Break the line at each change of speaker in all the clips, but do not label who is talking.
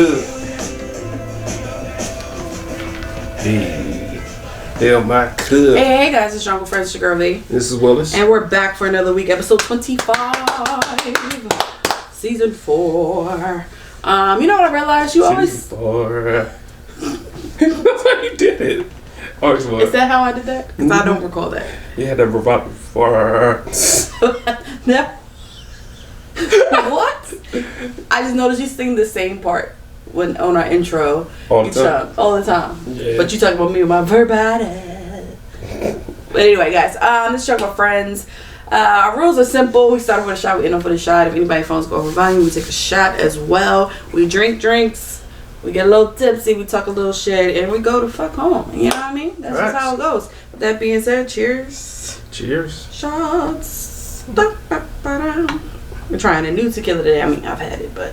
could. Hey, damn, I could.
Hey guys, it's Jungle Friends, it's your girl V.
This is Willis.
And we're back for another week, episode 25, season 4. You know what I realized? You always...
Season 4. That's how you did it. Always was.
Is that how I did that? Because I don't recall that.
You had that robot before.
No. What? I just noticed you sing the same part when on our intro.
All the time.
All the time.
Yeah.
But you talk about me with my verbatim. But anyway, guys, let's talk about friends. Our rules are simple. We start with a shot, we end off with a shot. If anybody's phones go over volume, we take a shot as well. We drink drinks. We get a little tipsy, we talk a little shit, and we go to fuck home. You know what I mean? That's just how it goes. With that being said, cheers.
Cheers.
Shots. We're trying a new tequila today. I mean, I've had it, but...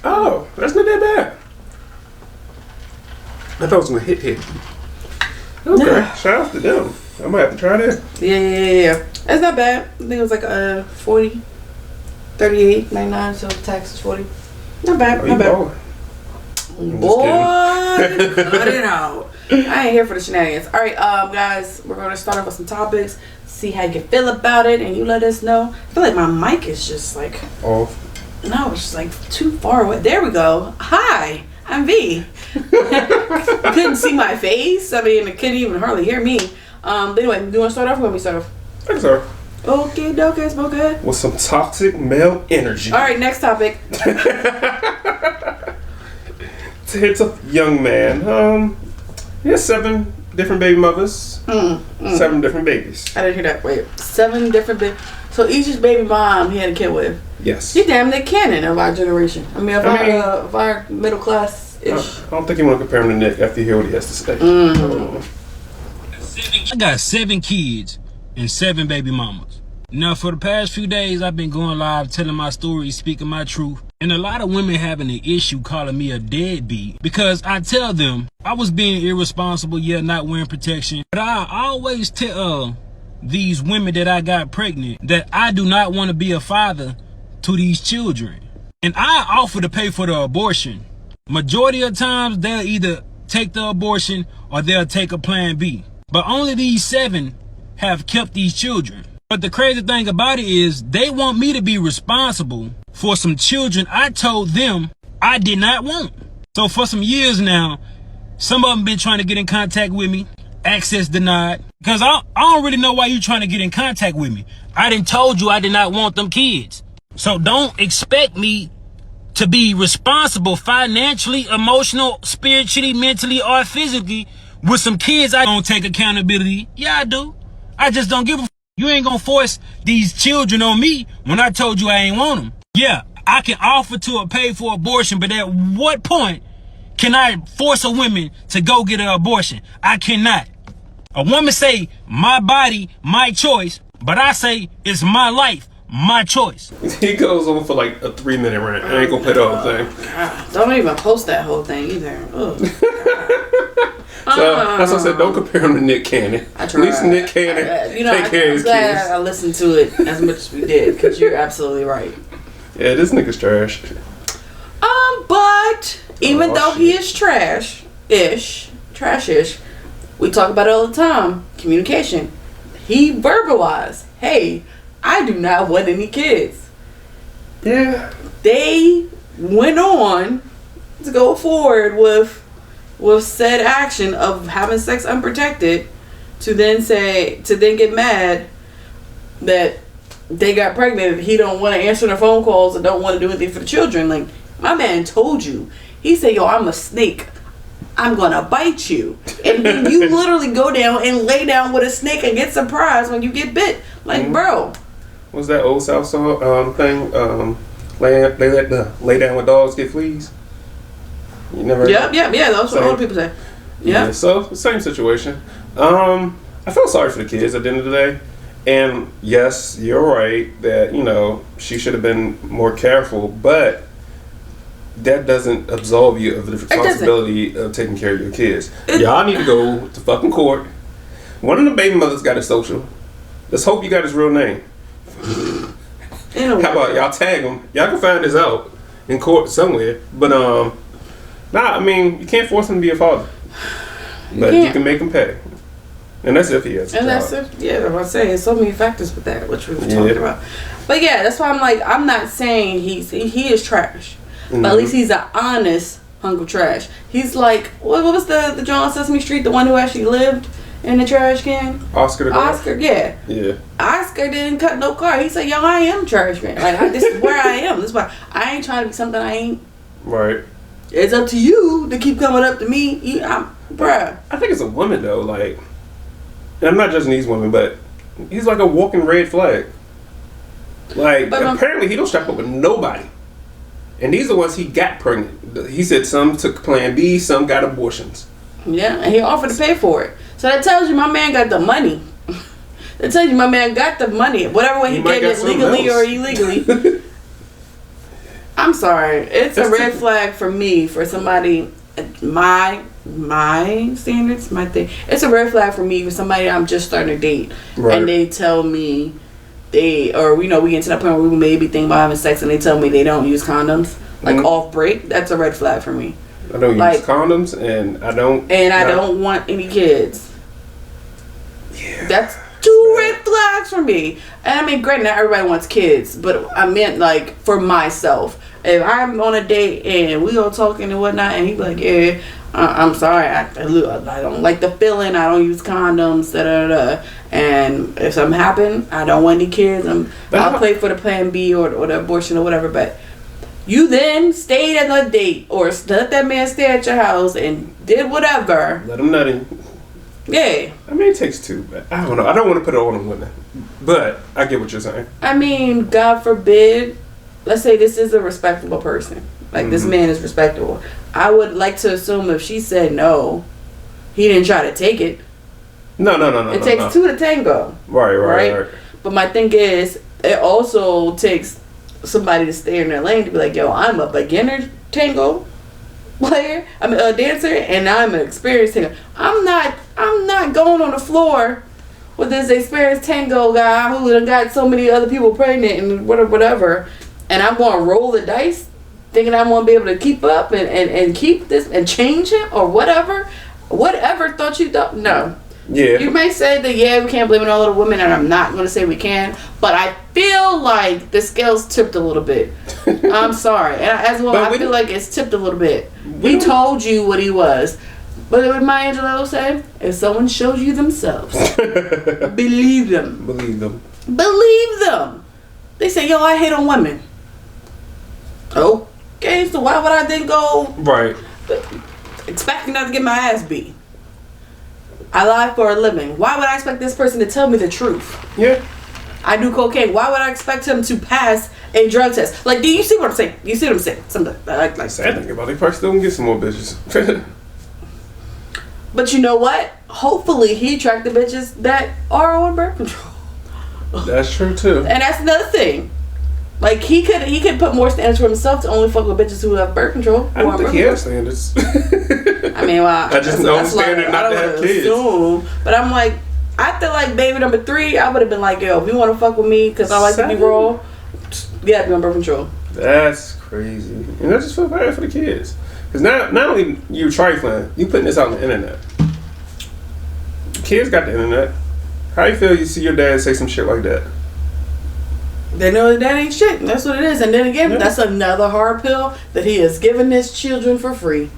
Oh, that's not that bad. I thought it was going to hit. Okay,
Nah.
shout out to them. I might have to try that.
Yeah. It's not bad. I think it was like 40, 38, 99, so tax is 40. Not bad, not bad. Boy, cut it out. I ain't here for the shenanigans. All right, guys, we're going to start off with some topics, see how you feel about it, and you let us know. I feel like my mic is just like...
Off.
No, it's just like too far away. There we go. Hi, I'm V. You couldn't see my face. I mean, it couldn't even hardly hear me. But anyway, do you want to start off or want me to start off?
I can start.
Okay, dokie, smoke good.
With some toxic male energy.
All right, next topic.
It's a young man. He has 7 different baby mothers. 7 different babies.
I didn't hear that. Wait, 7 different baby. So each baby mom he had a kid with.
Yes.
He damn near canon of our generation. I mean, of our middle class ish.
I don't think you want to compare him to Nick after you hear what he has to say.
I got 7 kids and 7 baby mamas. Now, for the past few days, I've been going live, telling my story, speaking my truth. And a lot of women having an issue calling me a deadbeat because I tell them I was being irresponsible, not wearing protection. But I always tell these women that I got pregnant that I do not want to be a father to these children. And I offer to pay for the abortion. Majority of times, they'll either take the abortion or they'll take a plan B. But only these 7 have kept these children. But the crazy thing about it is they want me to be responsible for some children I told them I did not want. So for some years now, some of them been trying to get in contact with me, access denied. Because I don't really know why you trying to get in contact with me. I done told you I did not want them kids. So don't expect me to be responsible financially, emotional, spiritually, mentally, or physically with some kids. I don't take accountability. Yeah, I do. I just don't give a f. You ain't gonna force these children on me when I told you I ain't want them. Yeah, I can offer to pay for abortion, but at what point can I force a woman to go get an abortion? I cannot. A woman say, my body, my choice, but I say, it's my life, my choice.
He goes on for like a 3-minute rant. I ain't gonna play the whole thing.
God, don't even post that whole thing either.
So that's why I said don't compare him to Nick Cannon.
I tried.
At least Nick Cannon take care of his
glad
kids.
I listened to it as much as we did because you're absolutely right.
Yeah, this nigga's trash.
But even though he is trash-ish, we talk about it all the time. Communication. He verbalized, hey, I do not want any kids.
Yeah.
They went on to go forward with said action of having sex unprotected to then get mad that they got pregnant if he don't want to answer their phone calls and don't want to do anything for the children. Like, my man told you. He said, yo, I'm a snake. I'm gonna bite you. And then you literally go down and lay down with a snake and get surprised when you get bit. Like, bro.
What's that old South song thing? Lay down with dogs, get fleas. You never.
Yeah. That's what old people say. Yeah.
So same situation. I feel sorry for the kids at the end of the day. And yes, you're right that she should have been more careful, but that doesn't absolve you of the responsibility of taking care of your kids. Y'all need to go to fucking court. One of the baby mothers got his social. Let's hope you got his real name. How about y'all tag him? Y'all can find this out in court somewhere. But I mean, you can't force him to be a father, but you can make him pay. And that's if he has a
and
job.
that's if, yeah, I'm saying there's so many factors with that, which we were talking about. But yeah, that's why I'm like, I'm not saying he is trash, but at least he's an honest hunk of trash. He's like, what was the John Sesame Street, the one who actually lived in the trash can?
Oscar,
yeah.
Yeah.
Oscar didn't cut no car. He said, yo, I am trash can. Like, this is where I am. This is why I ain't trying to be something I ain't.
Right.
It's up to you to keep coming up to me. Bruh.
I think it's a woman though, like, and I'm not judging these women, but he's like a walking red flag. Like, apparently he don't strap up with nobody. And these are the ones he got pregnant. He said some took Plan B, some got abortions.
Yeah, and he offered to pay for it. So that tells you my man got the money. That tells you my man got the money. Whatever way he get it, legally or illegally. I'm sorry. It's a red flag for me, for somebody, my standards, my thing. It's a red flag for me for somebody I'm just starting to date. Right. And they tell me we get to that point where we maybe think about having sex and they tell me they don't use condoms, like off break. That's a red flag for me.
I don't use condoms and I don't
want any kids.
Yeah.
That's 2 red flags for me. And I mean, granted, not everybody wants kids, but I meant like for myself. If I'm on a date and we all talking and whatnot, and he be like, yeah, I'm sorry, I don't like the feeling, I don't use condoms, and if something happen, I don't want any kids, I'll play for the Plan B or the abortion or whatever, but you then stayed at the date or let that man stay at your house and did whatever.
Let him nut in.
Yeah.
I mean, it takes two, but I don't know. I don't want to put it on women, but I get what you're saying.
I mean, God forbid, let's say this is a respectable person. Like, this man is respectable. I would like to assume if she said no, he didn't try to take it.
No.
It takes two to tango.
Right.
But my thing is, it also takes somebody to stay in their lane to be like, yo, I'm a beginner tango player. I'm a dancer, and I'm an experienced tango. I'm not going on the floor with this experienced tango guy who done got so many other people pregnant and whatever. And I'm going to roll the dice thinking I'm going to be able to keep up and keep this and change him or whatever thought you thought. No.
Yeah.
You may say that, we can't blame it on all the women, and I'm not going to say we can, but I feel like the scales tipped a little bit. I'm sorry. And as well, I feel like it's tipped a little bit. He told you what he was. But what Maya Angelou said, if someone shows you themselves, believe them. Believe them. They say, yo, I hate on women. Okay, so why would I then go expecting not to get my ass beat? I lie for a living. Why would I expect this person to tell me the truth?
Yeah.
I do cocaine. Why would I expect him to pass a drug test? Like, do you see what I'm saying? You see what I'm saying? Something like
sad thing about it, he probably still gonna get some more bitches.
But you know what? Hopefully he attracted bitches that are on birth control.
That's true too.
And that's another thing. Like, he could put more standards for himself to only fuck with bitches who have birth control.
I don't think he has standards.
I mean, well,
I just know standard not to have kids.
Assume, but I'm like, after like baby number 3, I would have been like, yo, if you want to fuck with me because I like to be raw, you have to be on birth control.
That's crazy. And I just feel bad for the kids. Because not only you trifling, you putting this out on the internet. Kids got the internet. How you feel you see your dad say some shit like that?
They know that ain't shit. That's what it is. And then again, that's another hard pill that he has given his children for free.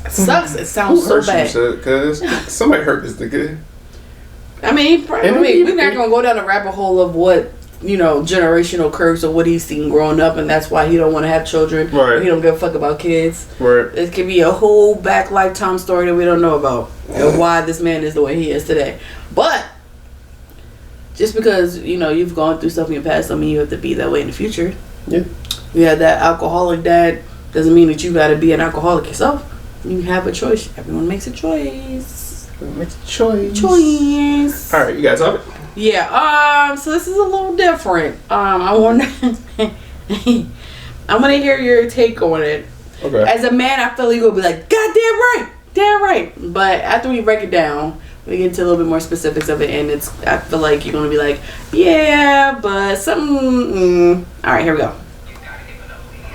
It sucks. It sounds so bad.
Because somebody hurt this nigga.
I mean, we're not going to go down the rabbit hole of what, generational curse or what he's seen growing up, and that's why he don't want to have children.
Right.
He don't give a fuck about kids.
Right.
It could be a whole back lifetime story that we don't know about of why this man is the way he is today. But just because, you've gone through stuff in your past, don't mean you have to be that way in the future.
Yeah.
You had that alcoholic dad, doesn't mean that you got to be an alcoholic yourself. You have a choice. Everyone makes a choice. Choice.
All right, you guys have it?
Yeah. So this is a little different. I want to hear your take on it.
Okay.
As a man, I feel you will be like, God damn right. But after we break it down, we get into a little bit more specifics of it, and I feel like you're gonna be like, yeah, but something. All right, here we go.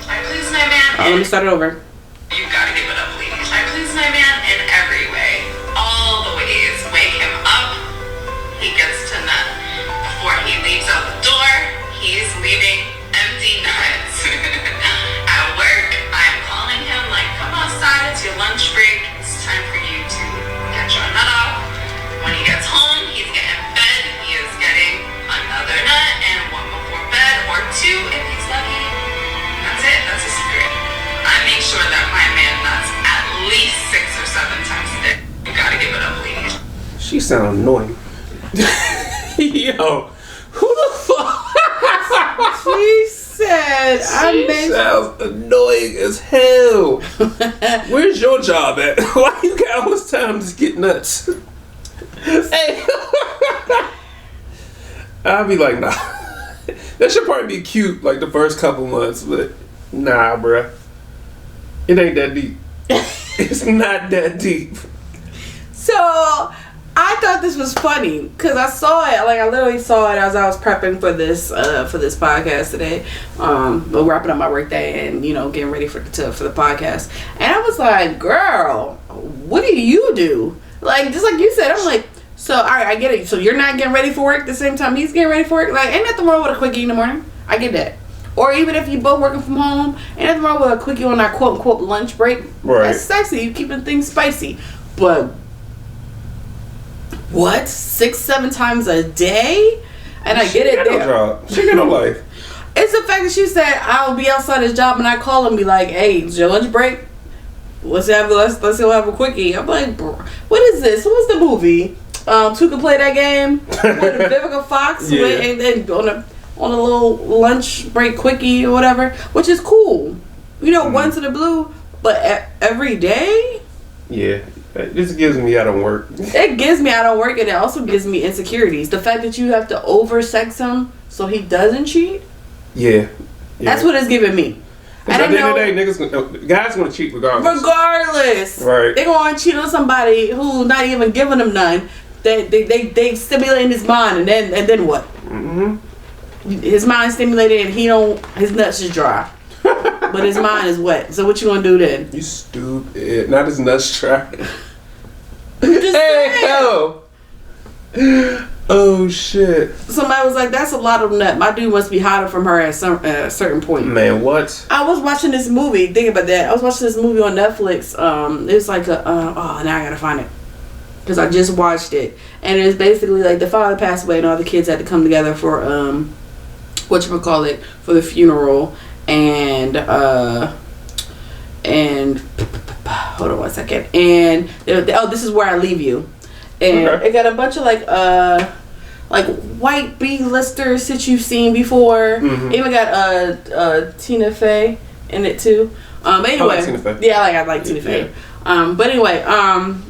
I please my man.
Let me start it over.
You gotta give it up, ladies. I please my man in every way, all the ways. Wake him up. He gets to nut. Before he leaves out the door, he's leaving empty nuts. At work, I'm calling him like, come outside. It's your lunch break. It's time for you to get your nut off. When he gets home, he's getting fed. He is getting another nut and one before bed, or two if he's lucky. That's it. That's a secret. I make sure that my man nuts at least 6 or 7 times a day. You gotta give it up, ladies.
She sound annoying. Yo, who the fuck?
She said,
She sounds annoying as hell. Where's your job at? Why you got all this time to get nuts? Hey. I'll be like, nah. That should probably be cute like the first couple months, but nah, bruh. It ain't that deep. It's not that deep.
So I thought this was funny because I saw it. Like I literally saw it as I was prepping for this podcast today. But wrapping up my work day and getting ready for the podcast. And I was like, girl, what do you do? Like just like you said, I'm like, so all right, I get it. So you're not getting ready for work at the same time he's getting ready for work. Like ain't nothing wrong with a quickie in the morning. I get that. Or even if you both working from home, ain't nothing wrong with a quickie on our quote unquote lunch break.
Right.
That's sexy. You keeping things spicy. But what? 6-7 times a day? And I get it
there. No job. She got no life.
It's the fact that she said I'll be outside his job and I call him and be like, hey, it's your lunch break? Let's go have a quickie. I'm like, bro, what is this? What was the movie? Two could play that game with Vivica Fox and on a little lunch break quickie or whatever, which is cool. Once in a blue, but every day?
Yeah. This gives me I don't work.
It gives me I don't work, and it also gives me insecurities. The fact that you have to over-sex him so he doesn't cheat.
Yeah.
That's what it's giving me.
And at the end of the day, guys gonna cheat regardless.
Right. They're gonna cheat on somebody who's not even giving them none. They stimulating his mind, and then what? Mm-hmm. His mind stimulated, and his nuts is dry. But his mind is wet. So what you gonna do then?
You stupid. Not his nuts dry.
Hey,
hell. Oh shit.
Somebody was like, that's a lot of nut. My dude must be hiding from her at a certain point.
Man, what?
I was watching this movie. Think about that. I was watching this movie on Netflix. It was like now I gotta find it. Because I just watched it. And it was basically like the father passed away and all the kids had to come together for for the funeral. And hold on one second. And this is where I leave you. And it got a bunch of like white B-listers that you've seen before. Mm-hmm. Even got Tina Fey in it too. But anyway,
I like Tina Fey.
Yeah, I like Tina Fey. But anyway,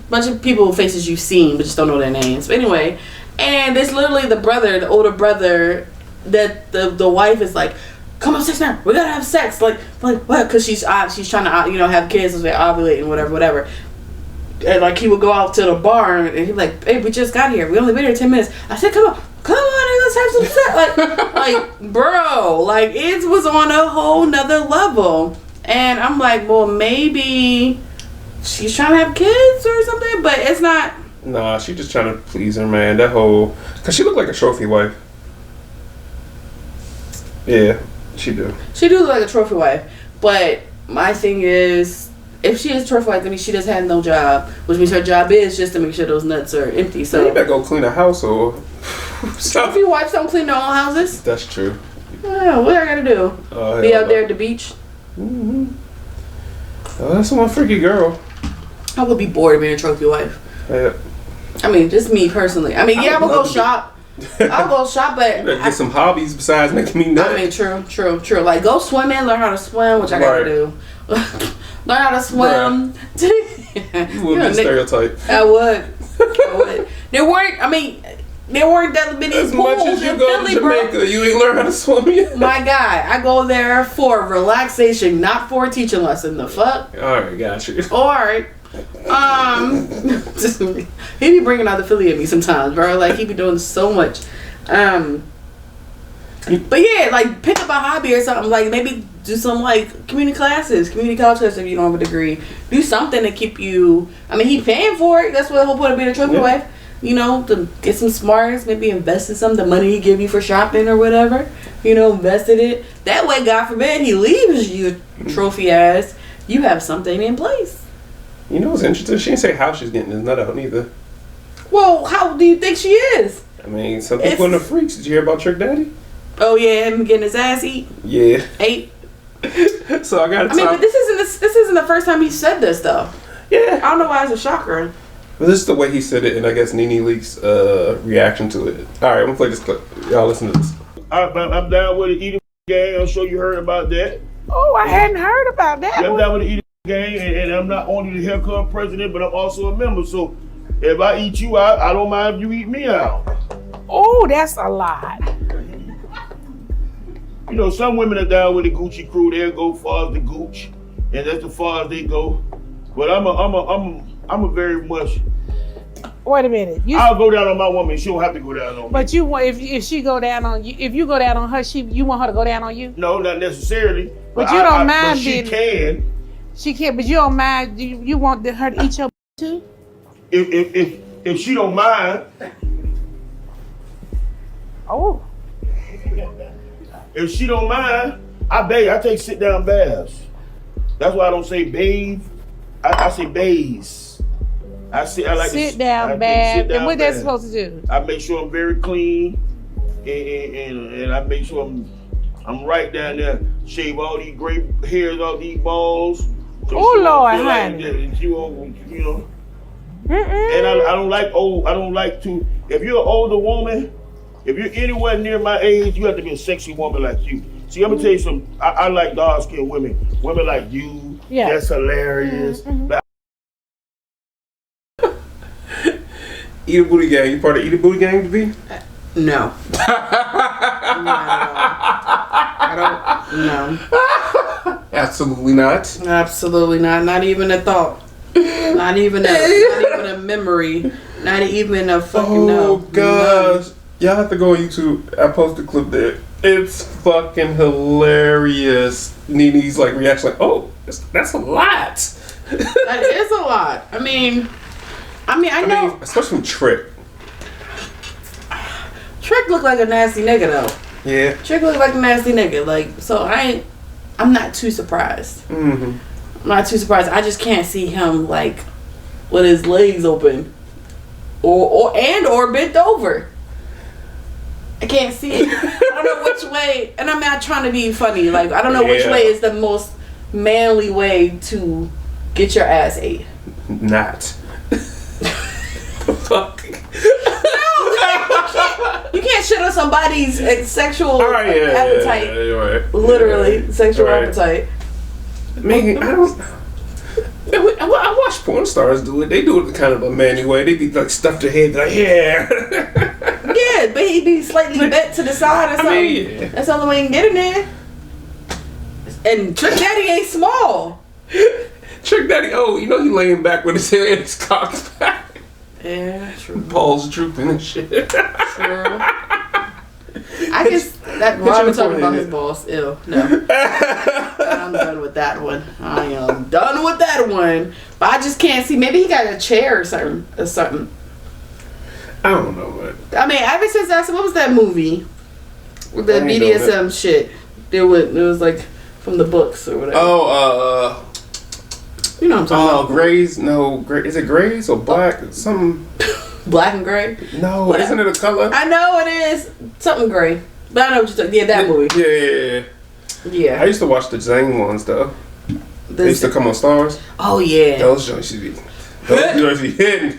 bunch of people faces you've seen but just don't know their names. But anyway, and it's literally the older brother that the wife is like, come on, sex now. We gotta have sex. Like what? Because she's trying to have kids as they ovulate and whatever. And like he would go out to the bar and he'd be like, "Hey, we just got here. We only been here 10 minutes." I said, "Come on, let's have some sex." Like, bro, like it was on a whole nother level. And I'm like, well, maybe she's trying to have kids or something, but it's not.
Nah, she just trying to please her man. Cause she looked like a trophy wife. Yeah. She do look
like a trophy wife, but my thing is, if she is a trophy wife, that means she just had no job, which means her job is just to make sure those nuts are empty. So
you better go clean a house or
trophy wives don't clean their own houses.
That's true.
Yeah, what I gotta do? Be out there at the beach.
Mm-hmm. Oh, that's one freaky girl.
I would be bored of being a trophy wife.
Yeah.
I mean, just me personally. I mean, I will go shop. I'll go shop, but
get some hobbies besides making me nut.
I mean, true. Like, go swimming, learn how to swim, which I gotta do. Learn how to swim.
You would be a stereotype.
I would. There weren't that many
as
pools
much as you
in
go
Philly,
to Jamaica,
bro.
you ain't learn how to swim yet.
My guy, I go there for relaxation, not for a teaching lesson. The fuck?
All right, got you.
All right. He be bringing out the Philly in me sometimes, bro. Like he be doing so much. But yeah, like pick up a hobby or something. Like maybe do some like community college classes if you don't have a degree. Do something to keep you. I mean, he paying for it. That's what the whole point of being a trophy wife. You know, to get some smarts, maybe invest in some the money he give you for shopping or whatever. You know, invest in it. That way, God forbid, he leaves you trophy ass. You have something in place.
You know what's interesting? She didn't say how she's getting his nut out neither.
Well, how do you think she is?
I mean, some people in the freaks. Did you hear about Trick Daddy?
Oh yeah, him getting his ass ate.
Ate. So I got.
I mean, but this isn't the first time he said this though.
Yeah.
I don't know why it's a shocker.
But this is the way he said it, and I guess Nene Leak's reaction to it. All right, I'm gonna play this clip. Y'all listen to this.
I'm down with the eating gang. I'm sure you heard about that.
Oh, I hadn't heard about that.
I'm down with the eating gang, and I'm not only the hair club president, but I'm also a member. So if I eat you out, I don't mind if you eat me out.
Oh, that's a lot.
You know, some women are down with the Gucci crew. They'll go far as the Gooch, and that's as far as they go. But I'm a very much.
Wait a minute.
I'll go down on my woman. She don't have to go down on me.
But you want if she go down on you, if you go down on her, you want her to go down on you?
No, not necessarily.
But you don't mind
but she
being.
can.
She can, but you don't mind. You want her to eat your too?
If she don't mind.
Oh.
If she don't mind, I take sit down baths. That's why I don't say bathe. I say bathes. I like
sit down bath. And what that's supposed to do?
I make sure I'm very clean, and I make sure I'm right down there. Shave all these gray hairs off these balls. So
oh Lord, honey.
You know. And I don't like old. I don't like to. If you're an older woman, if you're anywhere near my age, you have to be a sexy woman like you. See, I'm gonna tell you something. I like dark-skinned women. Women like you.
Yeah.
That's hilarious.
Eat a Booty Gang. You part of Eat a Booty Gang to be?
No. I don't. No.
Absolutely not.
Absolutely not. Not even a thought. Not even a memory. Not even a fucking no.
Oh gosh. Y'all have to go on YouTube. I posted a clip there. It's fucking hilarious. Nene's like reaction like, oh, that's a lot.
That is a lot. I mean, I know.
Especially from Trick.
Trick looked like a nasty nigga though.
Yeah.
Trick looked like a nasty nigga. Like, so I'm not too surprised.
Mm-hmm.
I'm not too surprised. I just can't see him like with his legs open, or bent over. I can't see it. I don't know which way, and I'm not trying to be funny. Like, I don't know which way is the most manly way to get your ass ate.
Not. Fuck.
You can't shit on somebody's sexual appetite.
Yeah, you're right.
Literally, sexual appetite.
I mean, I watch porn stars do it. They do it kind of a manly way. They be like stuff their head like, yeah.
Yeah, but he be slightly bent to the side or something.
I mean, yeah.
That's the only way you can get in there. And Trick Daddy ain't small.
Trick Daddy, he laying back with his head and his cock's back.
Yeah, true.
Balls drooping and shit.
True. I guess that Robin talking about his balls. Ew, no. I'm done with that one. I am done with that one. But I just can't see. Maybe he got a chair or something.
I don't know, man.
I mean, ever since what was that movie with the BDSM shit? It was like from the books or whatever.
Oh,
you know what I'm talking about?
Grays? No, is it Grays or Black? Something.
Black and gray?
No, isn't it a color?
I know it is. Something gray. But I know what you're talking. Yeah, that movie. Yeah.
I used to watch the Zane ones though. They used to come on Stars.
Oh yeah.
Those joints should be. Hidden.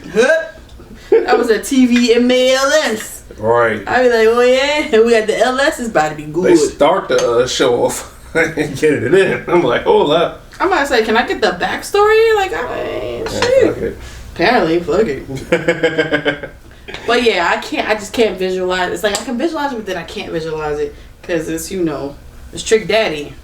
That was a TV and MLS.
Right.
I be like, oh yeah, we got the LS is about to be good.
They start the show off and get it in. I'm like, hold up.
I'm about to say, can I get the backstory? Like, shit.
Fuck it.
Apparently, fuck it. But yeah, I just can't visualize. It's like I can visualize it, but then I can't visualize it because it's Trick Daddy.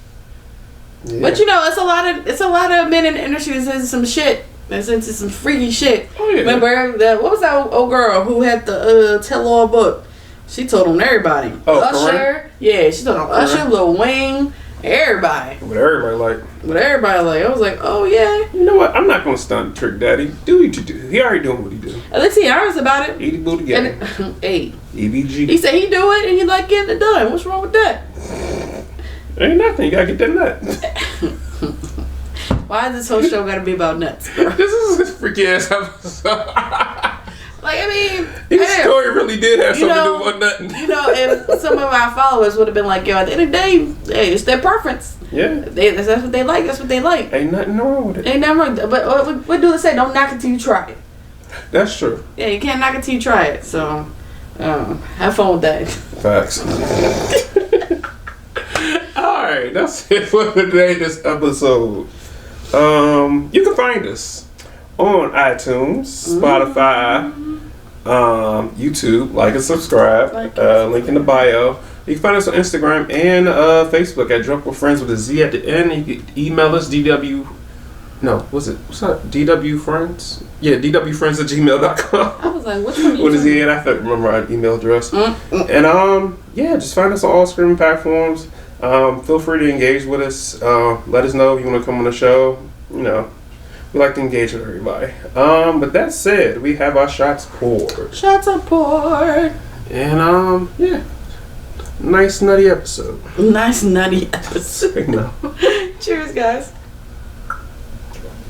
Yeah. But it's a lot of men in the industry that says some shit That's into some freaky shit.
Oh, yeah.
Remember that? What was that old girl who had the tell-all book? She told on everybody.
Oh,
Usher.
Corinne?
Yeah, she told on Usher, Lil Wayne, everybody.
What everybody like.
What everybody like. I was like, oh yeah.
You know what? I'm not gonna stunt Trick Daddy. Do what you do. He already doing what he do.
Let's be honest about it.
Eat booty game.
Hey.
EBG.
He said he do it and he like getting it done. What's wrong with that?
Ain't nothing. You gotta get that nut.
Why is this whole show gotta be about nuts, bro?
This is a freaky ass episode.
Like, I mean,
His story really did have something to do with nothing.
You know, if some of our followers would have been like, yo, at the end of the day, hey, it's their preference.
Yeah.
That's what they like. That's what they like.
Ain't nothing wrong with it.
Ain't nothing wrong. But what do they say? Don't knock it till you try it.
That's true.
Yeah, you can't knock it till you try it. So, have fun with that.
Facts. Alright, that's it for this episode. You can find us on iTunes, Spotify, YouTube. Like and subscribe. Link in the bio. You can find us on Instagram and Facebook at Drunk with Friends with a Z at the end. You can email us DW. No, what's that? DW Friends? Yeah, DWFriends@gmail.com.
I was like, which one?
What is it? I don't remember our email address. And yeah, just find us on all streaming platforms. Feel free to engage with us. Let us know if you want to come on the show. You know, we like to engage with everybody. But that said, we have our shots poured.
Shots are poured.
And yeah, nice nutty episode.
Nice nutty episode.
No.
Cheers, guys.